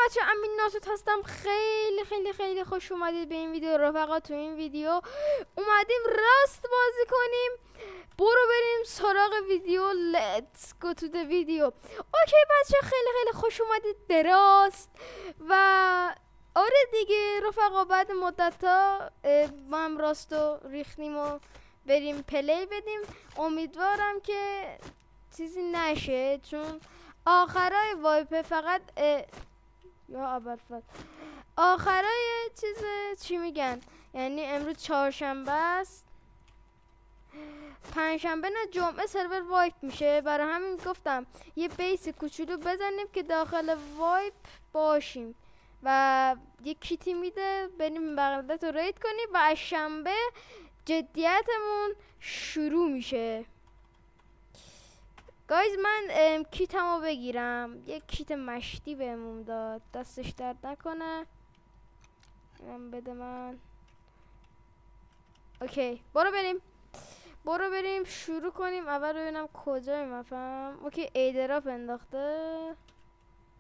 بچه امین ناسوت هستم. خیلی خیلی خیلی خوش اومدید به این ویدیو رفقا. تو این ویدیو اومدیم راست بازی کنیم. برو بریم سراغ ویدیو. Let's go to the video. اوکی بچه خیلی خیلی خوش اومدید دراست. و آره دیگه رفقا، بعد مدت ها ما هم راستو ریختیم و بریم پلی بدیم. امیدوارم که چیزی نشه، چون آخرای وایپ فقط یا ابرفت آخرای چیز چی میگن، یعنی امروز چهارشنبه است، پنجشنبه نه جمعه سرور وایپ میشه. برای همین گفتم یه بیس کوچولو بزنیم که داخل وایپ باشیم و یه کیتی میده بریم بغداد رو رید کنیم و از شنبه جدیتمون شروع میشه. گایز من کیتمو بگیرم. یه کیت مشتی بهمون داد، دستش درد نکنه. اینم بده من. اوکی برو بریم شروع کنیم. اول ببینم کجای مفهم. اوکی ایدراپ انداخته،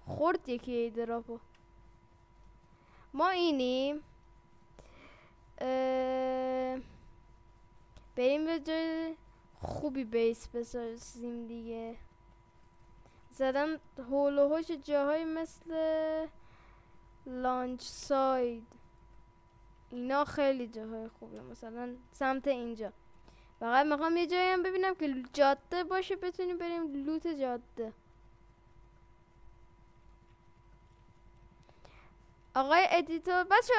خورد یکی ایدراپو. ما اینیم بریم به جای خوبی بیس بسازیم دیگه. زدن هول و هوش جاهای مثل لانچ ساید، اینا خیلی جاهای خوبه. مثلا سمت اینجا فقط میخوام یه جایی هم ببینم که جاده باشه بتونیم بریم لوت جاده. آقای ادیتور بچه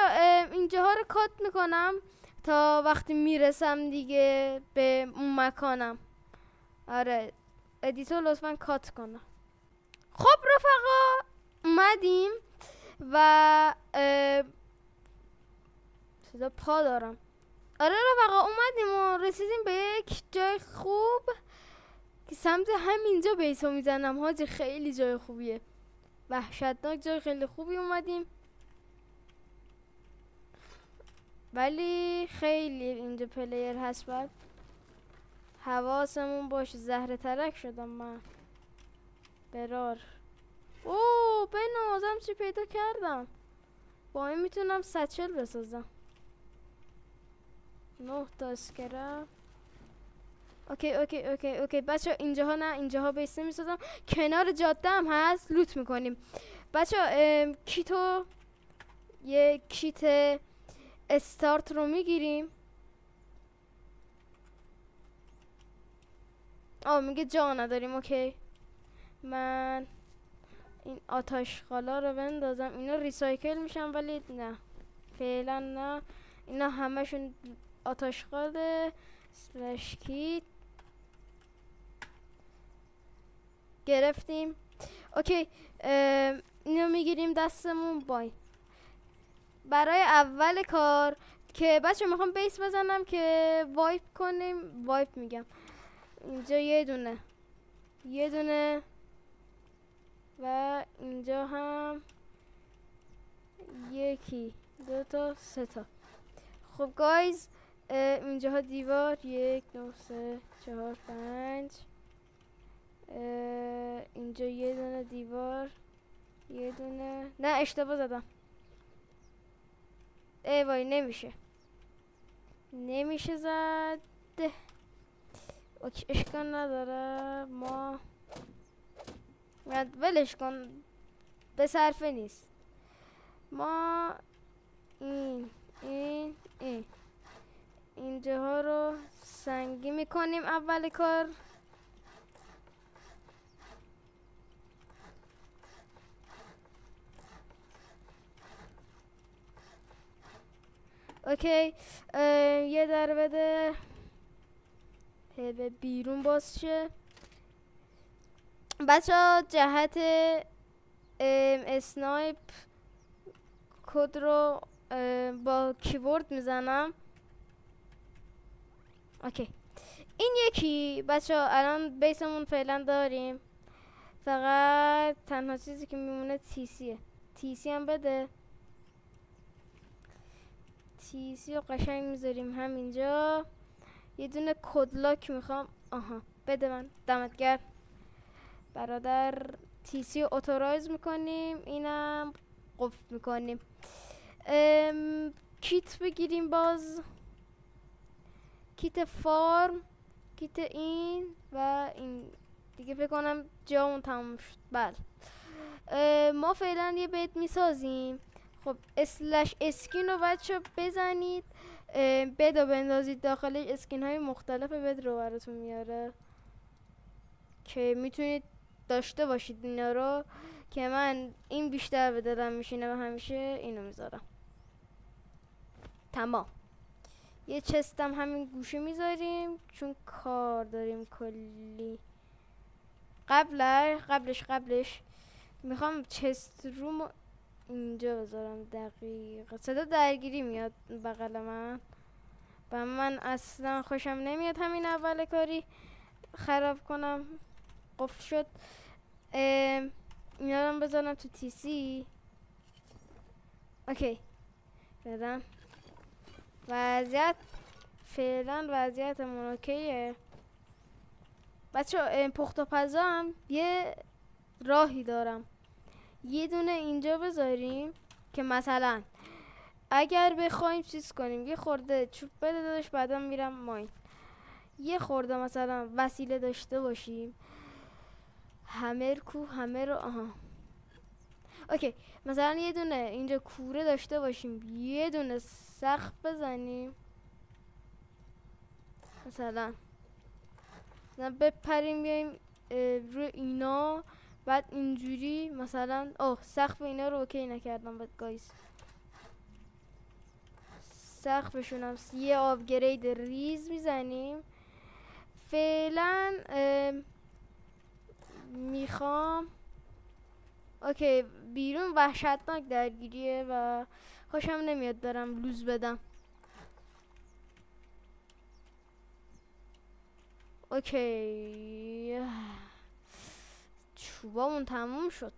اینجاها رو کات میکنم تا وقتی میرسم دیگه به اون مکانم. آره ادیتور لطفا کات کنه. خب رفقا اومدیم و صدا پا دارم. آره رفقا اومدیم و رسیدیم به یک جای خوب که سمت همینجا بیسو میزنم. حاجی خیلی جای خوبیه، وحشتناک جای خیلی خوبی اومدیم، ولی خیلی اینجا پلیر هست. بعد حواسمون باشه. زهر ترک شدم من. برار اوه بنازم چی پیدا کردم. با این میتونم سچل بسازم. 9 تا اسکرپ. اوکی بچه اینجاها نه، اینجاها بیس نمیسازم. کنار جاده هم هست، لوت میکنیم بچه. کیتو یه کیت استارت رو میگیریم. میگه جا نداریم. اوکی من این آتش خالا رو بندازم. اینا ریسایکل میشن ولی نه فعلا نه. اینا همشون آتش خاله. سلش کیت گرفتیم. اوکی اینو میگیریم دستمون. بای برای اول کار که بچه میخوام بیس بزنم که وایپ کنیم. وایپ میگم اینجا یه دونه و اینجا هم یکی، 2 تا 3 تا. خب گایز اینجاها دیوار 1 2 3 4 5. اینجا یه دونه دیوار، یه دونه. نه اشتباه زدم. ای وای نمیشه زد. اوکی اشکال نداره. ما ولش کن، به صرفه نیست. ما این اینجاها رو سنگی میکنیم اول کار. اوکی یه در بده به بیرون باز شه بچه ها. جهت اسنایپ کد رو با کیبورد میزنم. اوکی این یکی بچه ها. الان بیسمون فعلا داریم، فقط تنها چیزی که میمونه تیسیه. تیسی هم بده. تیسی رو قشنگ میذاریم همینجا. یه دونه کدلاک میخوام. بده من. دمت گرم برادر. تیسی رو اتورایز میکنیم. اینم قفل میکنیم. کیت بگیریم، باز کیت فارم، کیت این و این دیگه. فکر کنم جامون تموم شد. بله ما فعلا یه بیت میسازیم. خب اسلش اسکین رو بچه بزنید، بد رو بندازید داخلش، اسکین های مختلف بد رو براتون میاره که میتونید داشته باشید اینا رو، که من این بیشتر به دلم میشینه و همیشه اینو میذارم. تمام. یه چستم همین گوشه میذاریم چون کار داریم کلی. قبلش میخوام چست روم اینجا بذارم. دقیقا صدا درگیری میاد بغل من و من اصلا خوشم نمیاد همین اول کاری خراب کنم. قفل شد. اینا رو بذارم تو تیسی. اوکی فعلا وضعیتمون اوکیه بچه. پخت و پزا هم یه راهی دارم. یه دونه اینجا بذاریم که مثلا اگر بخوایم چیز کنیم، یه خورده چوب بده داداش، بعدا میرم ماین، یه خورده مثلا وسیله داشته باشیم. همر رو اوکی. مثلا یه دونه اینجا کوره داشته باشیم، یه دونه سقف بزنیم، مثلا بپریم بیایم روی اینا، بعد اینجوری مثلا سقف اینا رو اوکی نکردم بعد گایز. سقفشون هم یه آپگرید ریز میزنیم. فعلا میخوام اوکی. بیرون وحشتناک درگیریه و خوشم نمیاد برم لوز بدم. اوکی چوبامون تموم شد.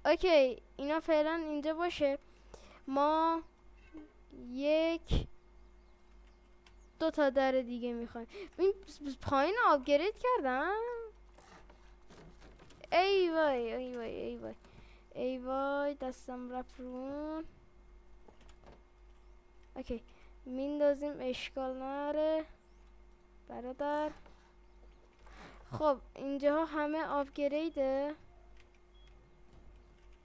اوکی اینا فعلا اینجا باشه. ما دو تا در دیگه میخوایم. این پایین آپگرید کردم. ای وای دستم رفت رون. اوکی میندازیم، اشکال نره برادر. خب اینجاها همه آپگریده،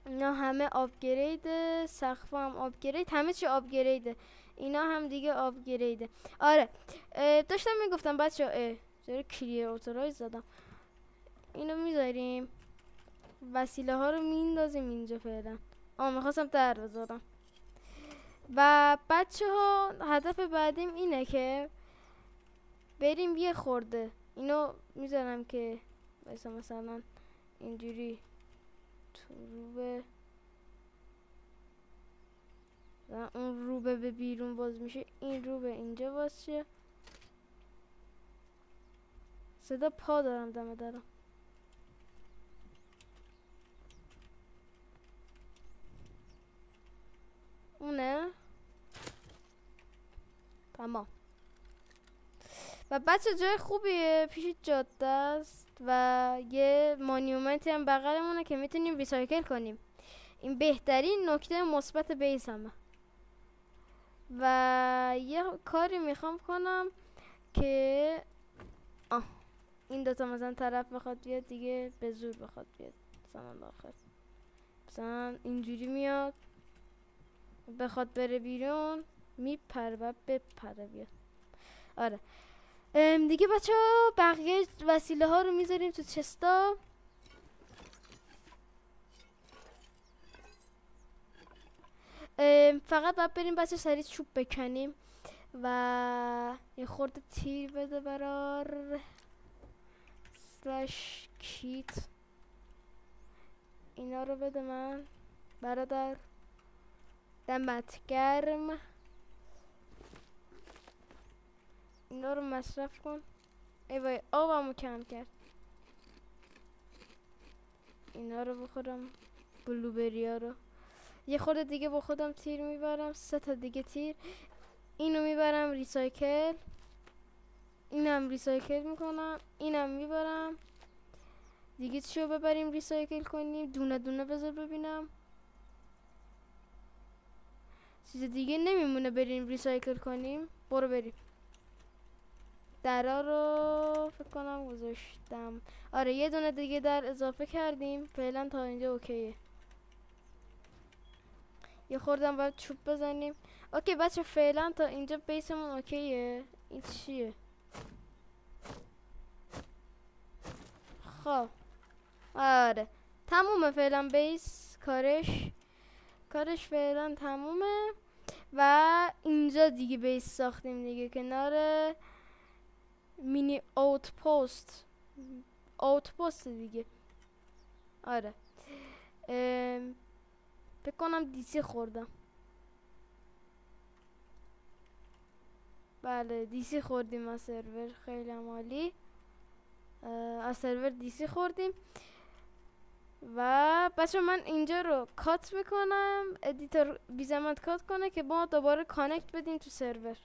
اینا همه آپگریده، سقف هم آپگرید، همه چی آپگریده، اینا هم دیگه آپگریده. آره داشتم میگفتم بچه چرا کلیر اوتورایز زدم. اینو میذاریم، وسیله ها رو میندازیم اینجا فعلا. میخواستم در بذارم. و بچه ها هدف بعدیم اینه که بریم یه خورده اینو میذارم که مثلا اینجوری تو روبه، اون روبه به بیرون باز میشه، این روبه اینجا باز شه. صدا پا دارم دم درم. اونه تمام. و بچه جای خوبیه، پیش جاده است و یه مانیومنتی هم بغلمونه که میتونیم ریسایکل کنیم. این بهترین نکته مثبت بیس همه. و یه کاری میخوام کنم که این دوتا مثلا طرف بخواد بیاد دیگه به زور بخواد بیاد، مثلا آخر مثلا اینجوری میاد بخواد بره بیرون میپره و بپره بیاد. آره دیگه بچه ها بقیه وسیله ها رو میذاریم تو چستا. فقط باید بریم بچه سریع چوب بکنیم و یه خورده تیر بده برار سلش کیت. اینا رو بده من برادر، دمت گرم. اینا رو مصرف کن. ای وای آبمو کم کرد. اینا رو بخورم، بلوبری ها رو. یه خورده دیگه با خودم تیر میبرم، 3 تا دیگه تیر. اینو میبرم ریسایکل، اینم ریسایکل میکنم، اینم میبرم دیگه چیو ببریم ریسایکل کنیم؟ دونه دونه بذار ببینم. چیز دیگه نمیمونه بریم ریسایکل کنیم. برو بریم. درا رو فکر کنم گذاشتم. آره یه دونه دیگه در اضافه کردیم. فعلا تا اینجا اوکیه. یه خوردم باید چوب بزنیم. اوکی بچه فعلا تا اینجا بیسمون اوکیه. این چیه؟ خب آره تمومه فعلا بیس کارش فعلا تمومه. و اینجا دیگه بیس ساختیم دیگه کنار مینی اوتپوست دیگه. آره فکر کنم دیسی خوردم. بله دیسی خوردیم از سرور. خیلی عالی. از سرور دیسی خوردیم. و بچه من اینجا رو کات میکنم. ادیتور بی زحمت کات کنه که ما دوباره کانکت بدیم تو سرور.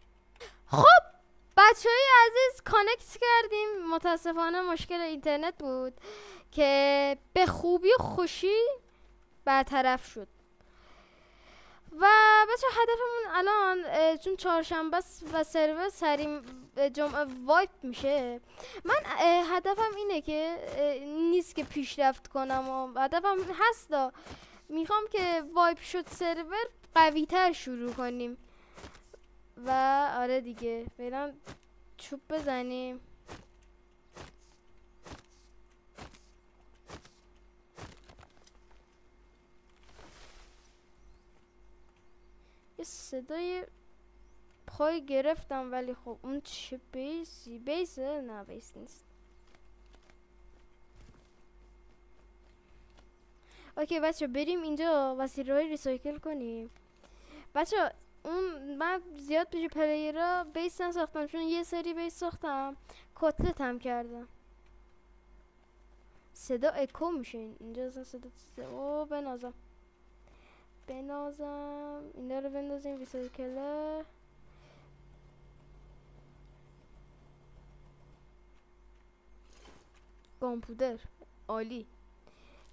خب بچه های عزیز کانکت کردیم. متاسفانه مشکل اینترنت بود که به خوبی و خوشی برطرف شد. و بچه هدفمون الان چون چهارشنبه و سرور سری جمعه وایپ میشه، من هدفم اینه که نیست که پیشرفت کنم و هدفم هستا میخوام که وایپ شد سرور قوی تر شروع کنیم. و آره دیگه فعلا چوب بزنیم. یه صدای پای گرفتم ولی خب اون چه بیسه؟ نه بیس نیست. اوکی بچه بریم اینجا وسیله ریسایکل کنیم. بچه اون من زیاد پیش پلیرها بیس نساختم چون یه سری بیس ساختم کتلت هم کردم. صدا اکو میشه اینجا اصلا صدا او بنازم اینا رو بندازیم ریسایکله. کامپیوتر عالی.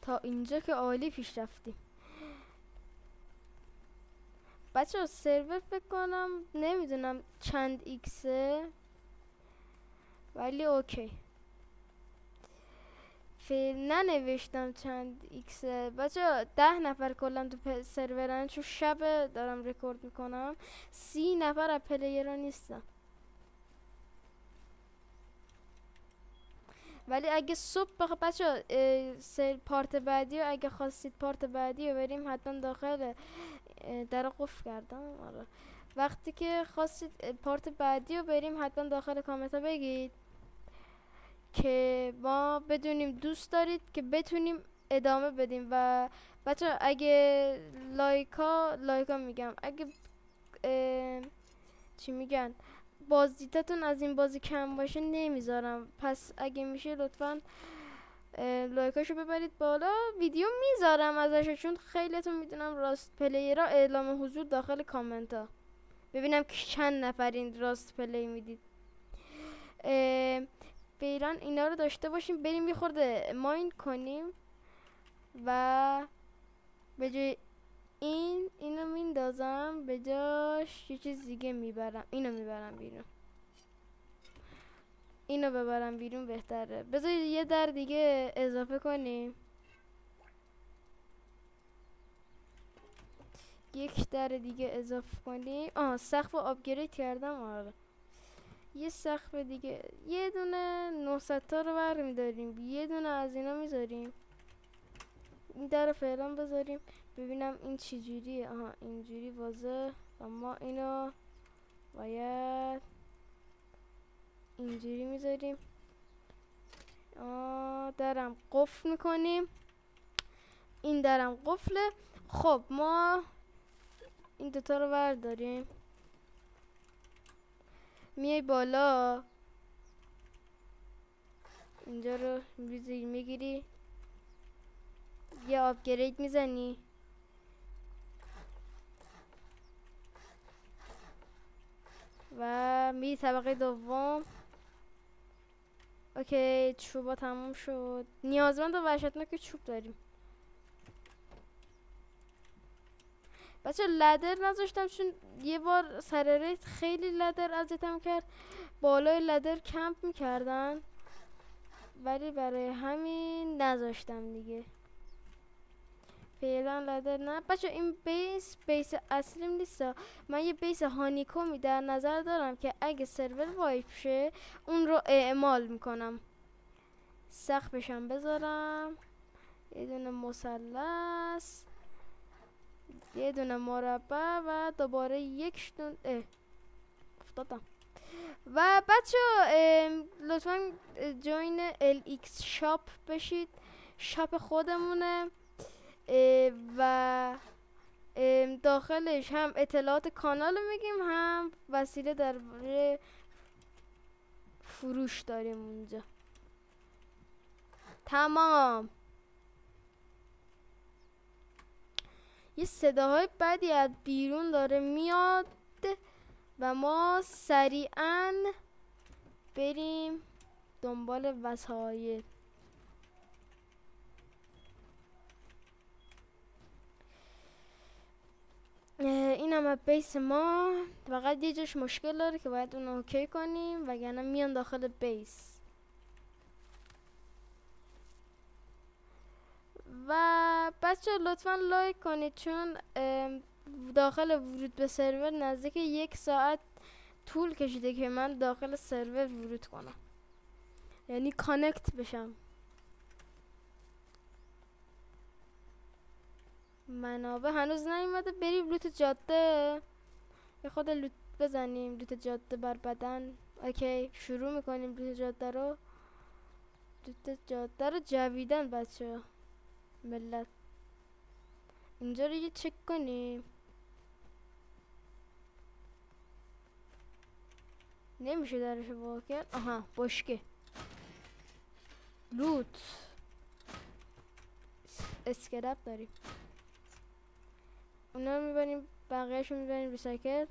تا اینجا که عالی پیش رفتیم. بچه سرور فکر کنم نمیدونم چند ایکسه ولی اوکی. ننوشتم چند ایکسه. بچه 10 نفر کلا تو سرورن چون شب دارم رکورد میکنم. 30 نفر از پلیرها نیستم. ولی اگه صبح بچه پارت بعدی و اگه خواستید پارت بعدی رو بریم حتما داخل در قفل کردم. آره وقتی که خواستید پارت بعدی رو بریم حتما داخل کامنت ها بگید که ما بدونیم دوست دارید که بتونیم ادامه بدیم. و بچه اگه لایکا میگم اگه چی میگن بازدیدتون از این بازی کم باشه نمیذارم. پس اگه میشه لطفا لایکاشو ببرید بالا. ویدیو میذارم ازش چون خیلیتون میدونم راست پلیرها اعلام حضور داخل کامنت ها ببینم که چند نفرین راست پلی میدید. فعلا اینا رو داشته باشیم بریم یه خورده ماین کنیم و به جای اینو میندازم به جاش یه چیز دیگه میبرم. اینو میبرم بیرون. اینو ببرم بیرون بهتره. بذارید یه در دیگه اضافه کنیم. یک در دیگه اضافه کنیم. سقف رو آپگرید کردم. آره یه سقف دیگه یه دونه 900 تا رو برمیداریم یه دونه از اینا میذاریم. این در رو فعلا بذاریم ببینم این چی جوریه. اینجوری واضح. و ما اینو باید اینجوری میذاریم. درم قفل میکنیم. این درم قفله. خب ما این دوتا رو برداریم میای بالا اینجا رو میگیری یه آپگرید میزنی و میری طبقه دوم اوکی چوبا تموم شد. نیازمند و وحشتناک چوب داریم. بچه لدر نذاشتم چون یه بار سر ریت خیلی لدر اذیتم کرد. بالای لدر کمپ میکردن ولی برای همین نذاشتم دیگه. فعلا لدر نه بچه. این بیس اصلیم نیست. من یه بیس هانیکومی در نظر دارم که اگه سرور وایپ شه اون رو اعمال میکنم. سقفشم بذارم یه دونه مثلث، یه دونه مربع و دوباره یک دونه افتادم. و بچه لطفا جوین LX شاپ بشید. شاپ خودمونه و داخلش هم اطلاعات کانال میگیم هم وسیله در فروش داریم اونجا. تمام. یه صداهای بدی از بیرون داره میاد و ما سریعا بریم دنبال وسایل. این هم بیس ما. فقط یه جاش مشکل داره که باید اون اوکی کنیم وگرنه میان داخل بیس. و بچه لطفا لایک کنید چون داخل ورود به سرور نزدیک 1 ساعت طول کشیده که من داخل سرور ورود کنم، یعنی کانکت بشم. منابع هنوز نیومده. بریم لوت جاده. یه خود لوت بزنیم. لوت جاده بر بدن. اوکی شروع میکنیم لوت جاده رو. لوت جاده رو جویدن بچه ملت. اینجا رو یه چک کنیم. نمیشه درشو باز کرد. آها بشکه لوت اسکرپ داریم. اونا رو میبریم بقیهشو میبریم ریسایکل.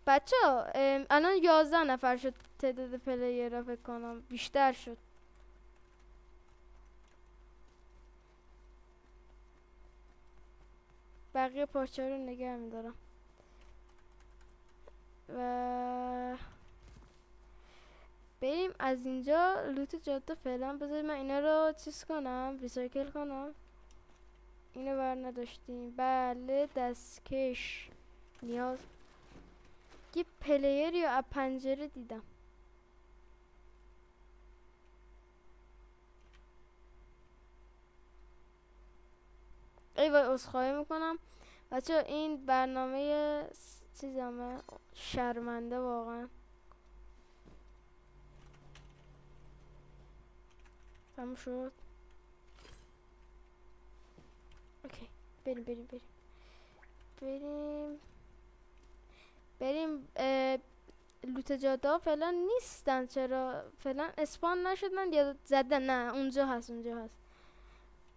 بچه الان 11 نفر شد تعداد پلیر را فکر کنم بیشتر شد. بقیه پارچه رو نگه میدارم و بریم از اینجا لوت جاده. فعلا بذارید من اینا رو چیز کنم ریسایکل کنم. اینو بر نداشتیم. بله دستکش نیاز. یه پلیر یا از پنجره دیدم. ای وای عذرخواهی میکنم بچه. این برنامه چیزمه شرمنده واقعا. تموم شد. اوکی بریم بریم بریم بریم بریم. لوت جاده فعلا نیستن. چرا فعلا اسپان نشدن یا زدن؟ نه اونجا هست اونجا هست.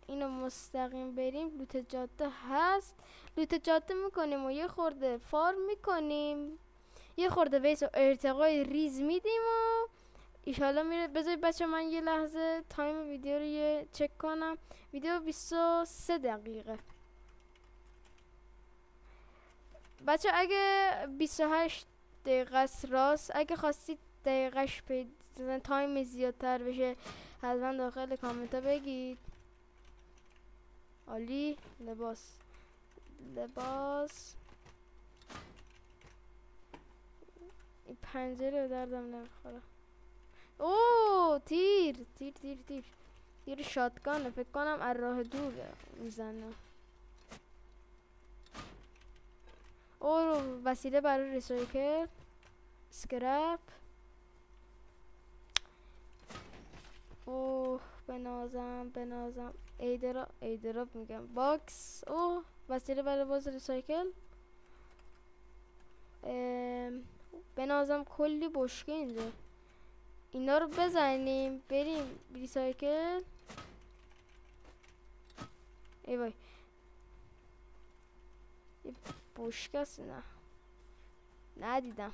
اینو مستقیم بریم. لوت جاده هست. لوت جاده میکنیم و یه خورده فارم میکنیم. یه خورده بیس و ارتقای ریز میدیم و ایشالا میره. بذارید بچه من یه لحظه تایم ویدیو رو یه چک کنم. ویدیو 23 دقیقه. بچه اگه 28 دقیقه است راست. اگه خواستید دقیقش تایم زیادتر بشه حتما داخل کامنت ها بگید. عالی. لباس این پنجره به دردم نمیخوره. اوه تیر تیر تیر تیر تیر شاتگانه فکر کنم از راه دور میزنه. اوه وسیله برای ریسایکل اسکرپ. اوه بنازم ایدراپ میگم باکس. اوه وسیله برای باز ریسایکل. بنازم کلی بشکه اینجا. اینا رو بزنیم بریم ریسایکل. ای وای یه بشکه است. نه ندیدم.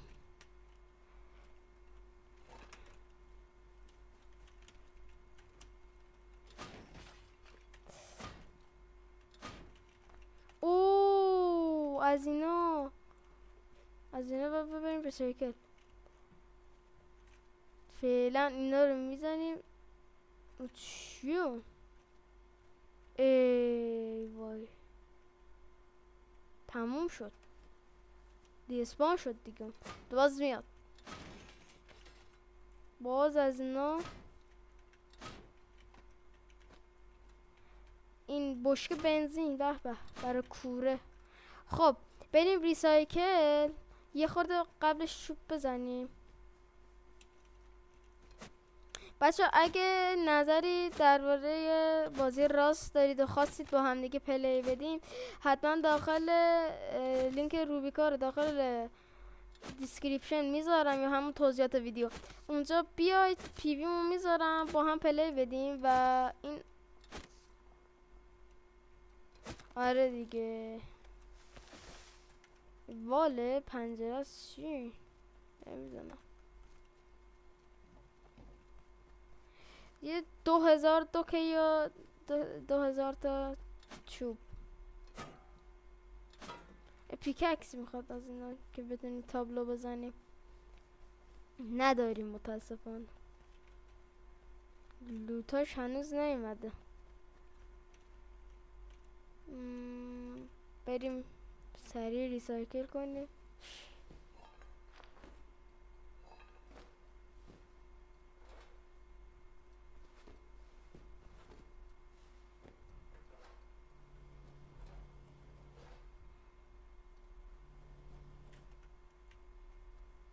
از اینا باید ببریم ریسایکل. فعلا اینا رو میزنیم. چیو؟ ای وای تموم شد، دیسپان شد دیگه. باز میاد، باز از اینا. این بشکه بنزین به به برای کوره. خب بریم ریسایکل. یه خورده قبلش چوب بزنیم. بچه اگه نظری درباره بازی راست دارید و خواستید با هم دیگه پلی بدیم، حتما داخل لینک روبیکا رو داخل دیسکریپشن میذارم یا همون توضیحات ویدیو، اونجا بیاید پیویمو میذارم با هم پلی بدیم. و این آره دیگه واله پنجره است چی؟ نمیدونم. یه 2000 دوکه یا 2000 تا چوب. پیککس میخواد از اینا که بتونیم تابلو بزنیم. نداریم متاسفانه. لوتاش هنوز نیومده. بریم سریع ریسایکل کنیم.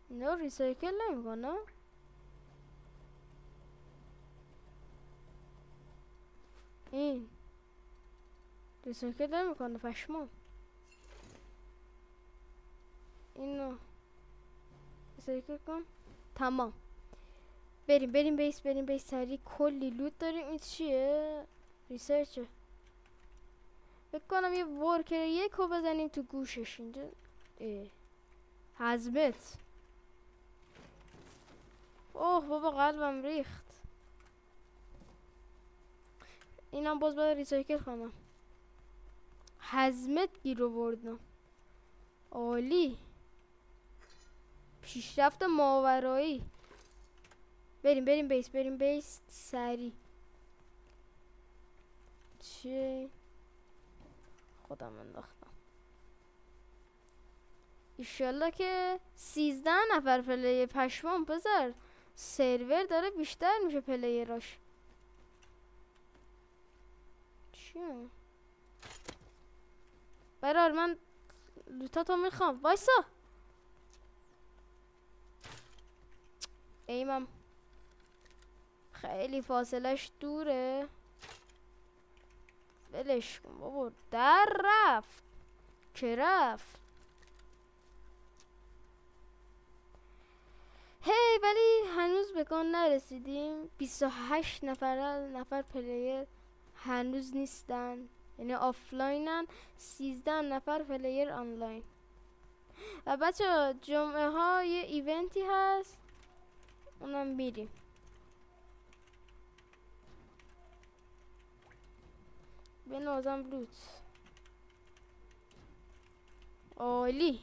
اینا ریسایکل نمیکنه. این ریسایکل نمیکنه پشمام. اینو ریسایکل کن. تمام. بریم بیس سریع. کلی لوت داریم. این چیه؟ ریسرچه. فکر کنم یه ورکر یکو بزنیم تو گوشش اینجا. حزمت. اوه بابا قلبم ریخت. اینم باز باید ریسایکل کنم. حزمت گیر آوردم. عالی. پیشرفت ماورایی. بریم بیس سری. چی؟ خودم انداختم. ایشالله که 13 نفر پلی. پشمام پسر، سرور داره بیشتر میشه پلیراش. چیه؟ برار من لوتاتو میخوام. وایسا. ایمم خیلی فاصلش دوره. ولش کن بابا. در رفت که رفت. هی ولی هنوز به کان نرسیدیم. 28 نفر پلیر هنوز نیستن، یعنی آفلاینن. 13 نفر پلیر آنلاین. و بچه جمعه ها یه ایونتی هست، اونم میریم. به نازم لوت. عالی.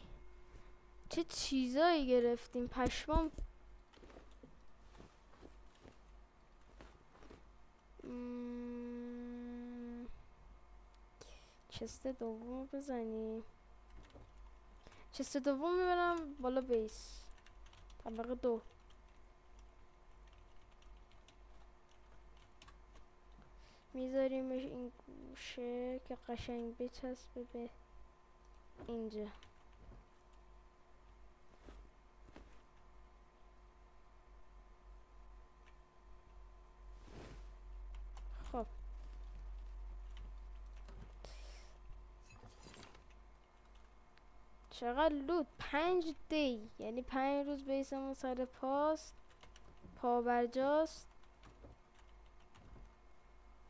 چه چیزایی گرفتیم پشمام. چست دوم بزنیم. چست دوم میبرم بالا بیس طبقه 2. میذاریمش این گوشه که قشنگ بچسبه به اینجا. خب چقدر لوت. 5 دی، یعنی 5 روز بیسمون سر پاست، پا برجاست.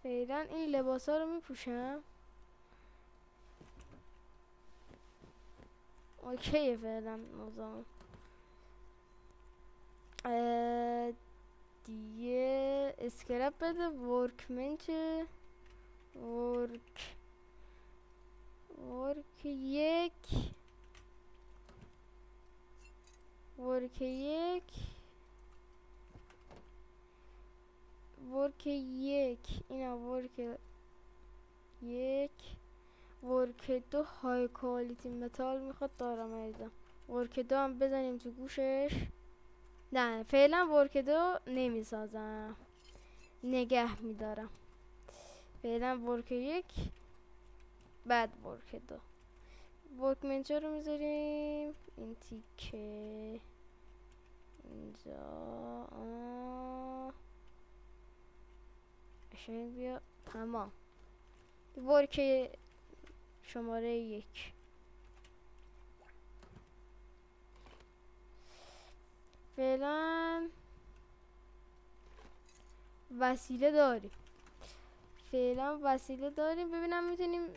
فعلا این لباس ها رو میپوشم. اوکی فعلا نظام. دیگه اسکرپ بده. ورکمنچه ورک یک ورک یک ورک یک اینا ورک یک ورک دو های کوالیتی متال میخواد دارم ایزم. ورک دو هم بزنیم تو گوشش. نه فعلا ورک دو نمیسازم، نگه میدارم. فعلا ورک یک بعد ورک دو. ورک منچه رو میذاریم این تیکه اینجا. قشنگ بیا. تمام. ورک شماره یک. فعلا وسیله داریم. ببینم میتونیم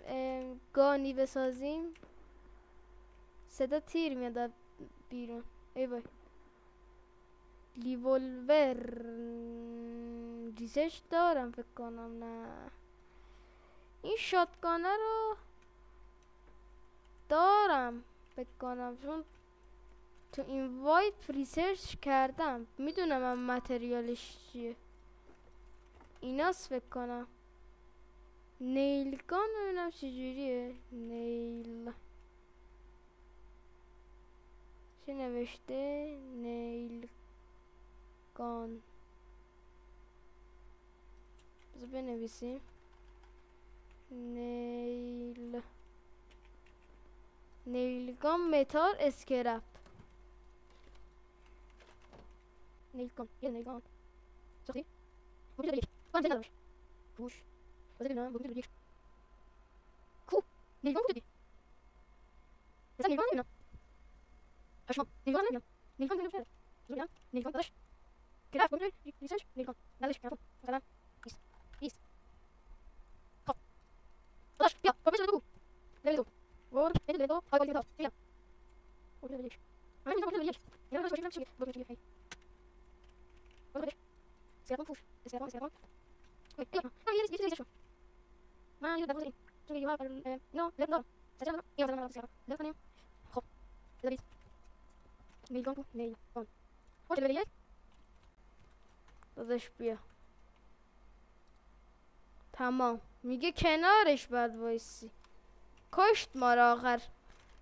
گانی بسازیم. صدا تیر میاد بیرون. ای وای. لیولور ریزش دارم فکر کنم. نه این شاتگانه رو دارم فکر کنم، چون تو این وایپ ریسرچ کردم، میدونم من متریالش چیه. ایناس فکر کنم. نیلگان ببینم چجوریه. نیل چی نوشته؟ نیلگان. بذار بنویسیم. نیلگان متال اسکرپ. نیلگان یه نیلگان ساختی؟ ممکن داره یک کنم ندارمش پوش. بذار ببینم ممکن داره یک کو نیلگان کجا دی؟ مثلا نیلگان نمیبینم. پشمام نیلگان نمیبینم. نیلگان نمیبینم شده. بذار ببینم نیلگان داداش کرفت ممکن داره ریسرچ نیلگان ندارش کرفت مثلا ایست خب داداش بیا پروفیس رو بگو. لیول دو ورد لیول دو های کوالیتی متال ببینم ممکن داره یک. من میگم ممکن داره یک. اینا رو باشیم چیه؟ ممکن داره یک. سیاقون پوش سیاقون من یه چیزی شو من یه دفعه چون یه بار نو لب دارم سجادم یه وقت من سیاق لب کنیم. خب بذارید نیلگان وقت لیول یک داداش بیا. تمام. میگه کنارش بعد وایسی. کشت ما را آخر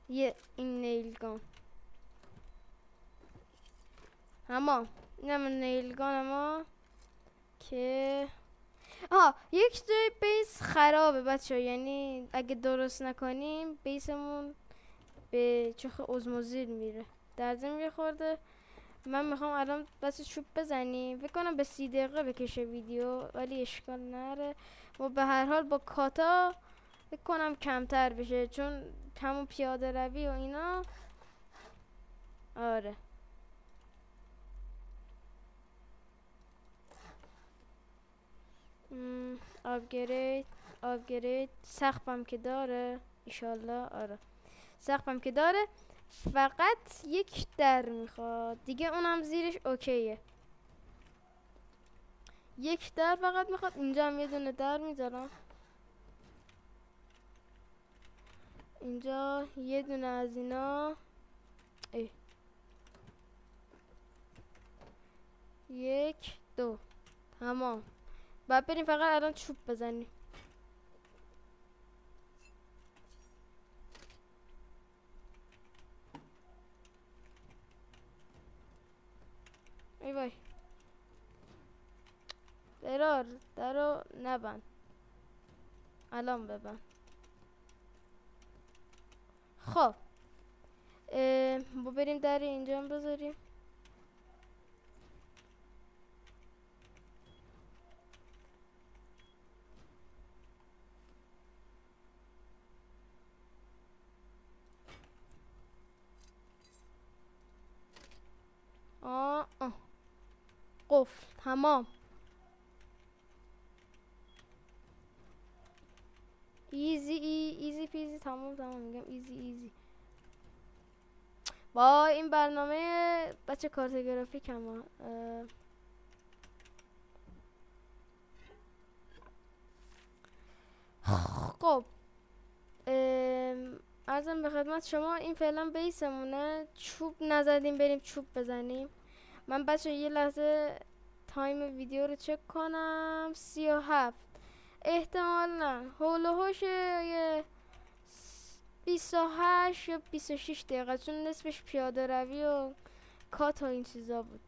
یه این نیلگان. تمام. اینم نیلگان ما که یک جای بیس خرابه بچه ها، یعنی اگه درست نکنیم بیسمون به چخ ازموزیل میره. در ضمن یه خورده من میخوام الان بس چوب بزنیم، فکر کنم به 30 دقیقه بکشه ویدیو، ولی اشکال نره. و به هر حال با کاتا فکر کنم کمتر بشه، چون همون پیاده روی و اینا. آره آپگرید سقفم که داره ایشالله. آره سقفم که داره، فقط یک در میخواد دیگه، اونم زیرش اوکیه. یک در فقط میخواد. اینجا هم یه دونه در میذارم. اینجا یه دونه از اینا. یک دو تمام. بعد بریم فقط الان چوب بزنیم. ای وای برار درو نبند، الان ببند. خب با بریم در اینجا هم بذاریم. قفل تمام. ایزی پیزی. تمام میگم ایزی. با این برنامه بچه کارتوگرافیک هم خب عرضم به خدمت شما این فعلا بیسمونه. چوب نزدیم بریم چوب بزنیم. من بچه یه لحظه تایم ویدیو رو چک کنم. 37 احتمالا هول و هوش یه 28 یا 26 دقیقه، چون نصفش پیاده روی و کات و این چیزا بود.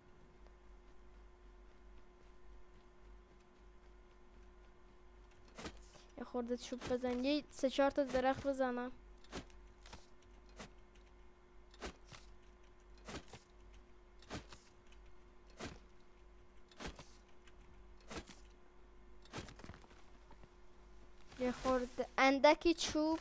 یه خورده چوب بزن، یه 3-4 تا درخت بزنم. یه خورده اندکی چوب.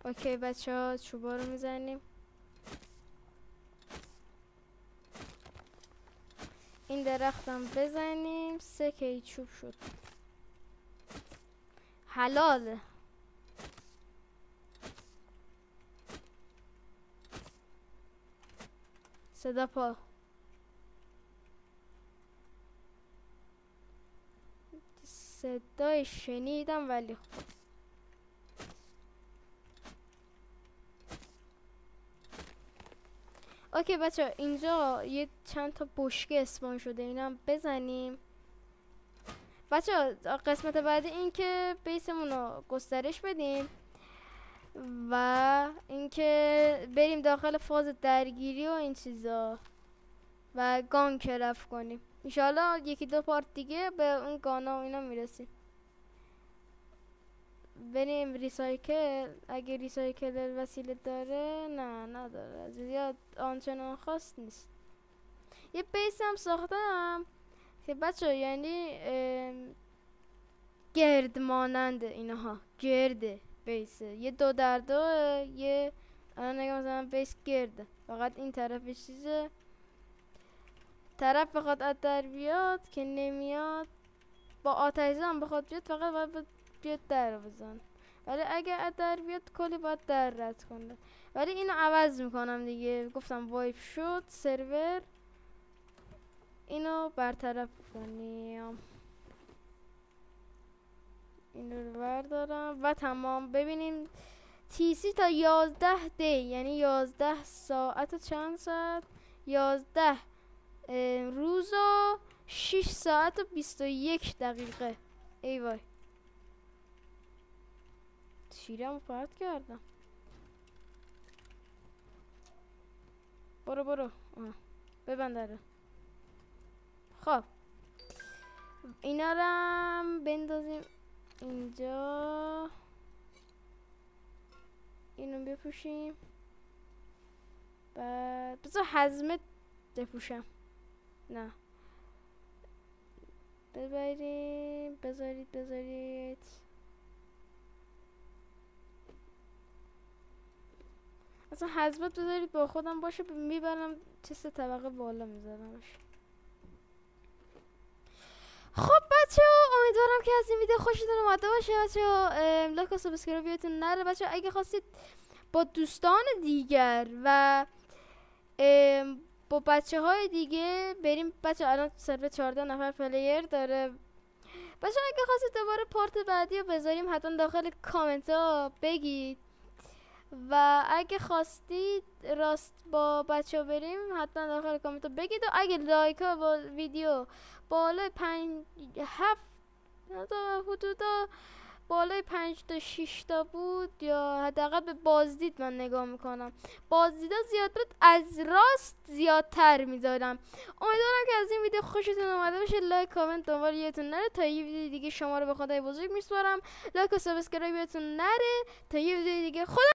اوکی بچه ها، چوبا رو میزنیم. این درختم بزنیم. 3 کی چوب شد. حلاله. صدا پا. صدای شنیدم ولی خب اوکی بچه، اینجا یه چند تا بشکه اسپان شده، اینا هم بزنیم. بچه قسمت بعدی این که بیسمون رو گسترش بدیم و اینکه بریم داخل فاز درگیری و این چیزا و گان کرف کنیم. انشالله 1-2 پارت دیگه به اون گانا و اینا میرسیم. بریم ریسایکل. اگه ریسایکل وسیله داره. نه نداره، زیاد آنچنان خاص نیست. یه بیس هم ساختم که بچه یعنی گرد مانند اینها، گرده بیسه، یه 2x2. یه الان نگاه مثلا بیس گرده، فقط این طرفش چیزه، طرف بخواد از در بیاد که نمیاد، با آتش زن بخواد بیاد فقط باید بیاد در بزن، ولی اگه از در بیاد کلی باید در رد کنه. ولی اینو عوض میکنم دیگه، گفتم وایپ شد سرور، اینو برطرف کنیم. اینو رو بردارم و تمام. ببینیم تیسی تا 11 دی، یعنی 11 ساعت و چند ساعت، 11 روز و 6 ساعت و 21 دقیقه. ای وای، شیرم پرت کردم. برو ببند داره. خب اینا رو هم بندازیم اینجا، اینو بپوشیم. بعد بذار حزمه بپوشم. نه ببریم، بذارید اصلا حزمت بذارید با خودم باشه، میبرم چه 3 طبقه بالا میذارمش. خب بچه ها، امیدوارم که از این ویدیو خوشتون اومده باشه. بچه ها لایک و سابسکرایب یادتون نره. بچه ها اگه خواستید با دوستان دیگر و با بچه های دیگه بریم، بچه ها الان سرور 14 نفر پلیر داره. بچه ها اگه خواستید دوباره پارت بعدی رو بذاریم حتما داخل کامنت ها بگید، و اگه خواستید راست با بچه ها بریم حتما داخل کامنت ها بگید. و اگه لایک ها با ویدیو بالای 5-7 حدودا بالای 5 تا 6 تا بود، یا حداقل به بازدید من نگاه میکنم، بازدیدا زیاد بود از راست زیادتر میذارم. امیدوارم که از این ویدیو خوشتون اومده باشه. لایک کامنت دنبال یادتون نره. تا یه ویدیو دیگه شما رو به خدای بزرگ میسپارم. لایک و سابسکرایب یادتون نره. تا یه ویدیو دیگه خدا